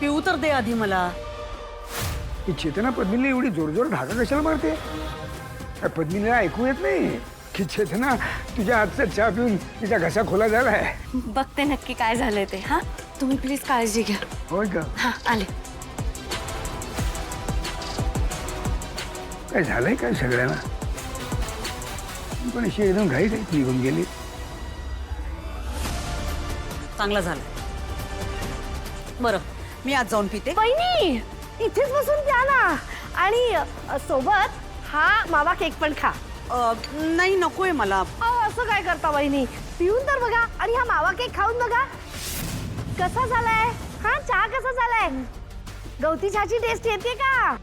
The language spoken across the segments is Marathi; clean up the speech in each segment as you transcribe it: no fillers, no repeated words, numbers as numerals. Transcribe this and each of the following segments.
पिऊ तर दे आधी मला. ही चेतना पद्मिनीला एवढी जोरजोर ढाका कशाला मारते? पद्मिनीला ऐकू येत नाही की चेतना तुझ्या हातचा चहा पिऊन तिचा घसा खोला झालाय. बघते नक्की काय झालंय ते. हा, तुम्ही प्लीज काळजी घ्या. होय का? हा, आले. काय झालंय काय सगळ्यांना? पण अशी एकदम घाईत निघून गेली. चांगलं झालं. बरं, मी आज जाऊन पिते. वहिनी इथेच बसून प्या ना. आणि सोबत हा मावा केक पण खा. नाही, नकोय मला. अहो असं काय करता वहिनी? पिऊन तर बघा आणि हा मावा केक खाऊन बघा कसा झालाय. हा चहा कसा झालाय? गवती चहाची टेस्ट येते का?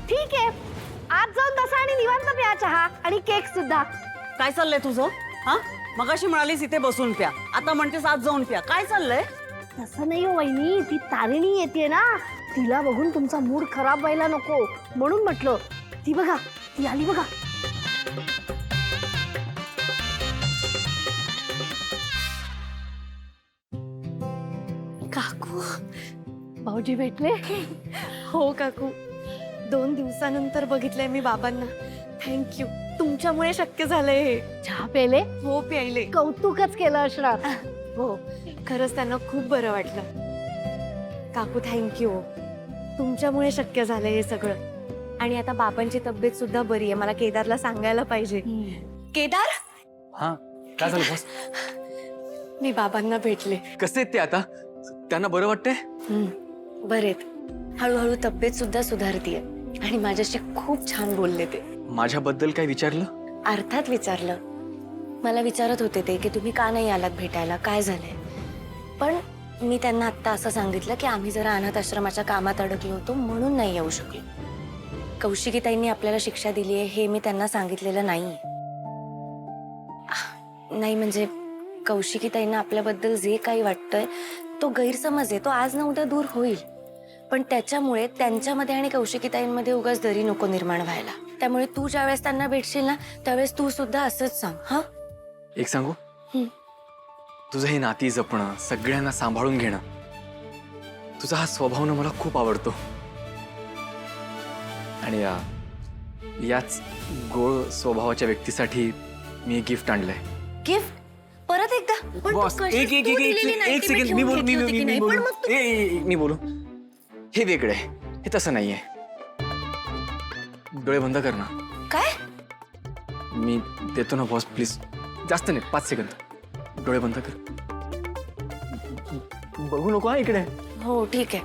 ठीक आहे, आज जाऊन बसा आणि निवांत प्या चहा आणि केक सुद्धा. काय चाललंय तुझं? हा, मगाशी म्हणालीस इथे बसून प्या, आता म्हणतेस आज जाऊन प्या. काय चाललंय? तसं नाही हो वहिनी, ती तारिणी येते ना, तिला बघून तुमचा मूड खराब व्हायला नको म्हणून म्हटलं. ती बघा, ती आली बघा. काकू. भाऊजी भेटले? हो काकू, 2 दिवसानंतर बघितलंय मी बाबांना. थँक्यू, तुमच्यामुळे शक्य झालंय हे. चहा पेले? हो, प्यायले. कौतुकच केलं असणार. हो, खरंच त्यांना खूप बरं वाटलं. काकू थँक्यू, तुमच्यामुळे शक्य झालंय हे सगळं. आणि आता बाबांची तब्येत सुद्धा बरी आहे. मला केदारला सांगायला पाहिजे. केदार, हा, काय झालं बॉस? मी बाबांना भेटले. कसे आहेत ते आता? त्यांना बरं वाटतंय? बरेत. हळूहळू तब्येत सुद्धा सुधारतीये आणि माझ्याशी खूप छान बोलले ते. माझ्याबद्दल काय विचारलं? अर्थात विचारलं. मला विचारत होते ते की तुम्ही का नाही आलात भेटायला, काय झालंय. पण मी त्यांना आत्ता असं सांगितलं की आम्ही जरा अनाथ आश्रमाच्या कामात अडकलो होतो म्हणून नाही येऊ शकलो. कौशिकीताईंनी आपल्याला शिक्षा दिली आहे हे मी त्यांना सांगितलेलं नाहीये. नाही म्हणजे कौशिकीताईंना आपल्याबद्दल जे काही वाटतंय तो गैरसमज आहे, तो आज ना उद्या दूर होईल. पण त्याच्यामुळे त्यांच्यामध्ये आणि कौशिकीताईंमध्ये उगाच दरी नको निर्माण व्हायला. त्यामुळे तू ज्यावेळेस त्यांना भेटशील ना त्यावेळेस तू सुद्धा असंच सांग. हा, एक सांगू? तुझं हे नाती जपणं, सगळ्यांना सांभाळून घेणं, तुझा हा स्वभाव ना मला खूप आवडतो. आणि याच गोड स्वभावाच्या व्यक्तीसाठी मी एक गिफ्ट आणलंय. गिफ्ट? परत एकदा? पण तू बॉस, कशात एक एक तू एक दिलेली एक नाही एक ती मी सेकंड, मी घेऊन बोलू. घेतली होती की नाही? पण मग तू- मी बोलू. हे वेगळं आहे, हे तसं नाहीये. डोळे बंद कर ना. काय? मी देतो ना बॉस, प्लीज. जास्त नाही, 5 सेकंद. डोळे बंद कर. बघू नको हा इकडे. हो ठीक आहे.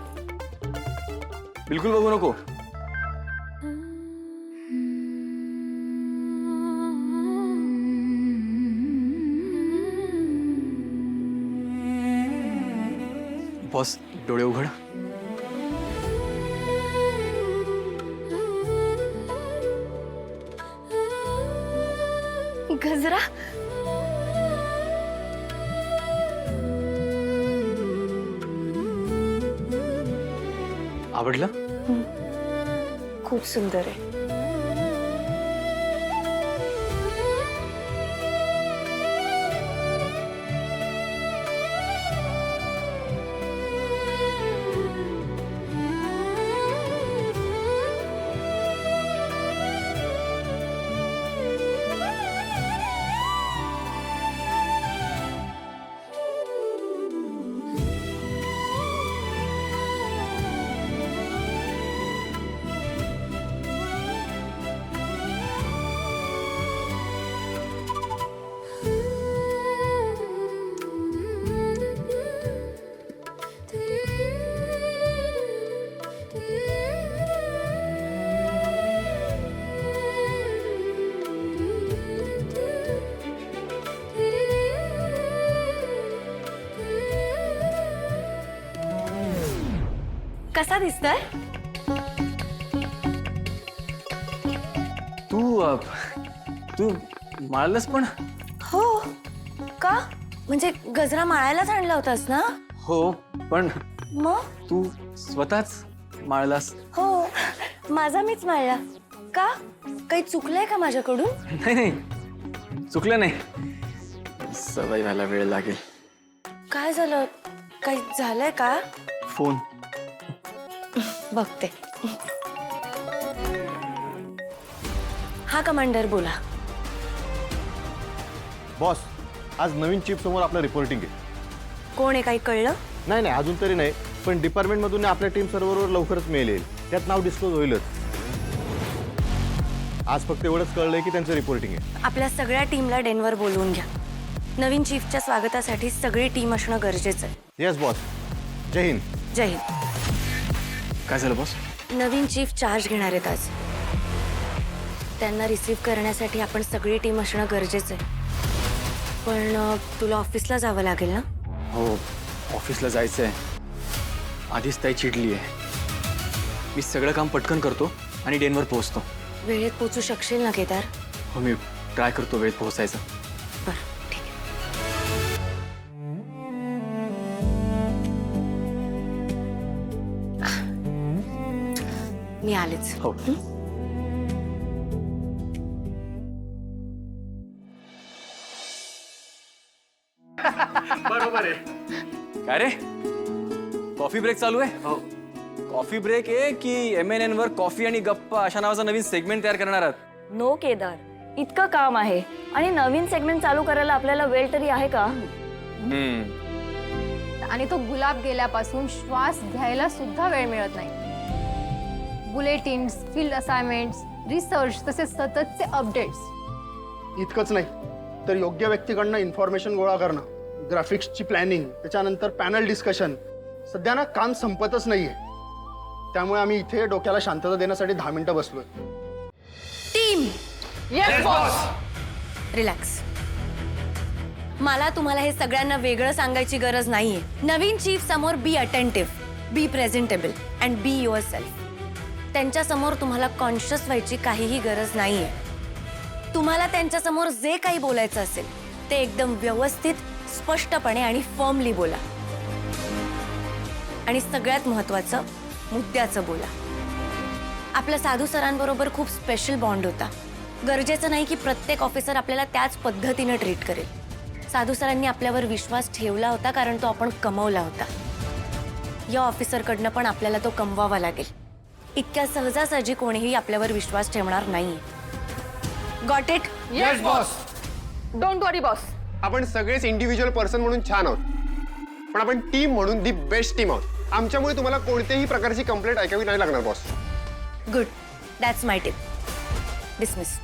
बिलकुल बघू नको. बॉस, डोळे उघड. गजरा? आवडलं? खूप सुंदर आहे. कसा दिसतोय? तू माळलंस पण? हो. का? म्हणजे गजरा माळायलाच आणला होतास ना? हो पण मग तू स्वतःच माळलास. हो, माझा मीच माळला. का काही चुकलंय का माझ्याकडून? नाही नाही, चुकलं नाही. सवय व्हायला वेळ लागेल. काय झालं? काही झालंय का? फोन. बघते. हा कमांडर बोला. बॉस, आज नवीन चीफ समोर आपलं रिपोर्टिंग आहे. कोण आहे, काही कळलं? नाही अजून तरी नाही, पण डिपार्टमेंटमधून आपल्या टीम सर्व्हरवर लवकरच मेल येईल. त्यात नाव डिस्क्लोज होईलच. आज फक्त एवढंच कळलंय की त्यांचं रिपोर्टिंग आहे. आपल्या सगळ्या टीमला डेनवर बोलवून घ्या. नवीन चीफच्या स्वागतासाठी सगळी टीम असणं गरजेचं आहे. Yes boss. जय हिंद. जय हिंद. काय झालं बॉस? नवीन चीफ चार्ज घेणार आहेत आज. त्यांना रिसीव्ह करण्यासाठी आपण सगळी टीम असणं गरजेचं आहे. पण तुला ऑफिसला जावं लागेल ना? हो, ऑफिसला जायचंय. आधीच ताई चिडली आहे. मी सगळं काम पटकन करतो आणि डेनवर पोहोचतो. वेळेत पोचू शकशील ना केदार? हो, मी ट्राय करतो वेळेत पोहोचायचं. बरं, ठीक आहे. मी आलेच. हो. बरोबर आहे. काय रे, कॉफी ब्रेक चालू आहे? हो. कॉफी ब्रेक आहे की MNN वर कॉफी आणि गप्पा अशा नावाचा नवीन सेगमेंट तयार करणार आहात? नो केदार, इतकं काम आहे आणि नवीन सेगमेंट चालू करायला आपल्याला वेळ तरी आहे का? आणि तो गुलाब गेल्यापासून श्वास घ्यायला सुद्धा वेळ मिळत नाही. बुलेटिन्स, फील्ड असाइनमेंट्स, रिसर्च तसेच सततचे अपडेट्स. इतकंच नाही तर योग्य व्यक्तीकडनं इन्फॉर्मेशन गोळा करणं, ग्राफिक्सची प्लॅनिंग, त्याच्यानंतर पॅनल डिस्कशन. सध्या ना काम संपतच नाहीये. त्यामुळे आम्ही इथे डोक्याला शांतता देण्यासाठी 10 मिनिटं बसलोय. Team relax. मला तुम्हाला हे सगळ्यांना वेगळं सांगायची गरज नाहीये. नवीन चीफ समोर be attentive, be presentable and be yourself. त्यांच्या समोर तुम्हाला कॉन्शियस व्हायची काहीही गरज नाहीये. तुम्हाला त्यांच्या समोर जे काही बोलायचं असेल ते एकदम व्यवस्थित, स्पष्टपणे आणि फर्मली बोला. आणि सगळ्यात महत्त्वाचं, मुद्द्याचं बोला. आपल्या साधू सरांबरोबर खूप स्पेशल बॉन्ड होता. गरजेचं नाही की प्रत्येक ऑफिसर आपल्याला त्याच पद्धतीनं ट्रीट करेल. साधू सरांनी आपल्यावर विश्वास ठेवला होता कारण तो आपण कमवला होता. या ऑफिसरकडनं पण आपल्याला तो कमवावा लागेल. इतक्या सहजासहजी कोणीही आपल्यावर विश्वास ठेवणार नाहीये. Got it? Yes boss. Don't worry boss. आपण सगळेच इंडिव्हिज्युअल पर्सन म्हणून छान आहोत, पण आपण टीम म्हणून दी बेस्ट टीम आहोत. आमच्यामुळे तुम्हाला कोणत्याही प्रकारची कंप्लेंट ऐकावी नाही लागणार boss. Good. That's my tip. Dismiss.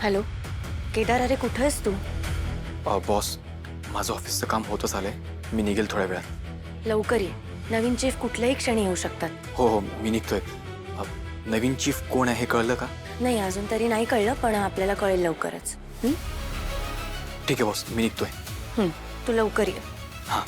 Hello Kedar, अरे कुठं आहेस तू? बॉस, माझं ऑफिसचं काम होतच आलंय. मी निघेल थोड्या वेळात. लवकर ये. नवीन चीफ कुठल्याही क्षणी येऊ शकतात. हो, मी निघतोय. नवीन चीफ कोण आहे हे कळलं का? नाही, अजून तरी नाही कळलं, पण आपल्याला कळेल लवकरच. ठीक आहे बॉस, मी निघतोय. तू लवकर ये. हां.